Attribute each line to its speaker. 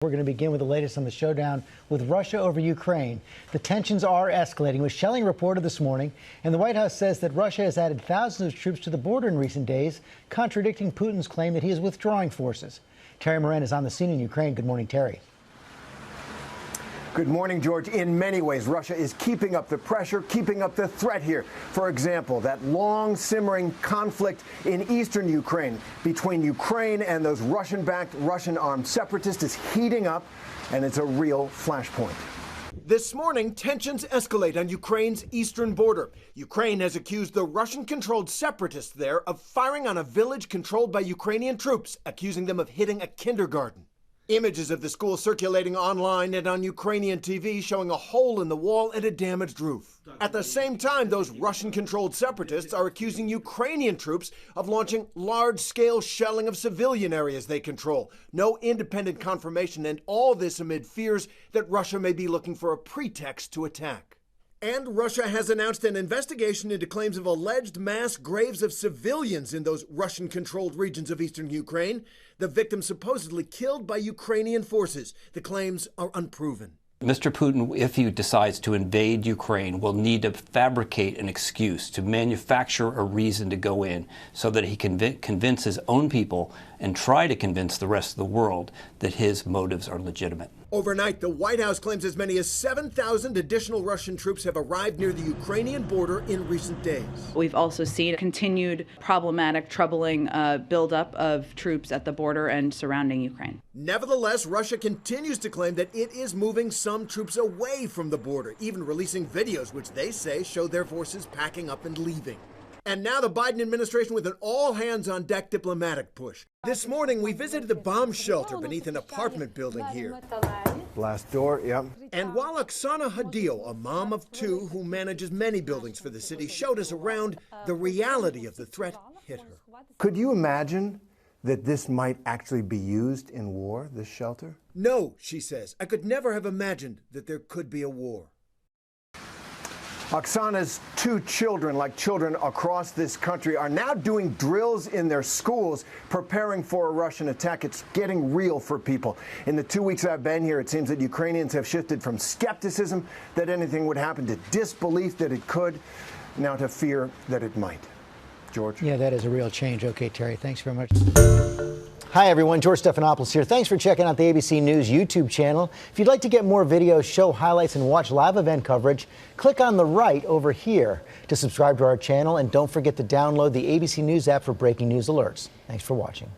Speaker 1: We're going to begin with the latest on the showdown with Russia over Ukraine. The tensions are escalating, with shelling reported this morning, and the White House says that Russia has added thousands of troops to the border in recent days, contradicting Putin's claim that he is withdrawing forces. Terry Moran is on the scene in Ukraine. Good morning, Terry.
Speaker 2: Good morning, George. In many ways, Russia is keeping up the pressure, keeping up the threat here. For example, that long simmering conflict in eastern Ukraine between Ukraine and those Russian-backed, Russian-armed separatists is heating up, and it's a real flashpoint. This morning, tensions escalate on Ukraine's eastern border. Ukraine has accused the Russian-controlled separatists there of firing on a village controlled by Ukrainian troops, accusing them of hitting a kindergarten. Images of the school circulating online and on Ukrainian TV showing a hole in the wall and a damaged roof. At the same time, those Russian-controlled separatists are accusing Ukrainian troops of launching large-scale shelling of civilian areas they control. No independent confirmation, and all this amid fears that Russia may be looking for a pretext to attack. And Russia has announced an investigation into claims of alleged mass graves of civilians in those Russian-controlled regions of eastern Ukraine, the victims supposedly killed by Ukrainian forces. The claims are unproven.
Speaker 3: Mr. Putin, if he decides to invade Ukraine, will need to fabricate an excuse, to manufacture a reason to go in so that he can convince his own people and try to convince the rest of the world that his motives are legitimate.
Speaker 2: Overnight, the White House claims as many as 7,000 additional Russian troops have arrived near the Ukrainian border in recent days.
Speaker 4: We've also seen continued problematic, troubling buildup of troops at the border and surrounding Ukraine.
Speaker 2: Nevertheless, Russia continues to claim that it is moving some troops away from the border, even releasing videos which they say show their forces packing up and leaving. And now the Biden administration with an all-hands-on-deck diplomatic push. This morning, we visited the bomb shelter beneath an apartment building here. Blast door, yep. And while Oksana Hadil, a mom of two who manages many buildings for the city, showed us around, the reality of the threat hit her. Could you imagine that this might actually be used in war, this shelter? No, she says. I could never have imagined that there could be a war. Oksana's two children, like children across this country, are now doing drills in their schools, preparing for a Russian attack. It's getting real for people. In the 2 weeks I've been here, it seems that Ukrainians have shifted from skepticism that anything would happen to disbelief that it could, now to fear that it might. George?
Speaker 1: Yeah, that is a real change. Okay, Terry, thanks very much. Hi, everyone. George Stephanopoulos here. Thanks for checking out the ABC News YouTube channel. If you'd like to get more videos, show highlights, and watch live event coverage, click on the right over here to subscribe to our channel. And don't forget to download the ABC News app for breaking news alerts. Thanks for watching.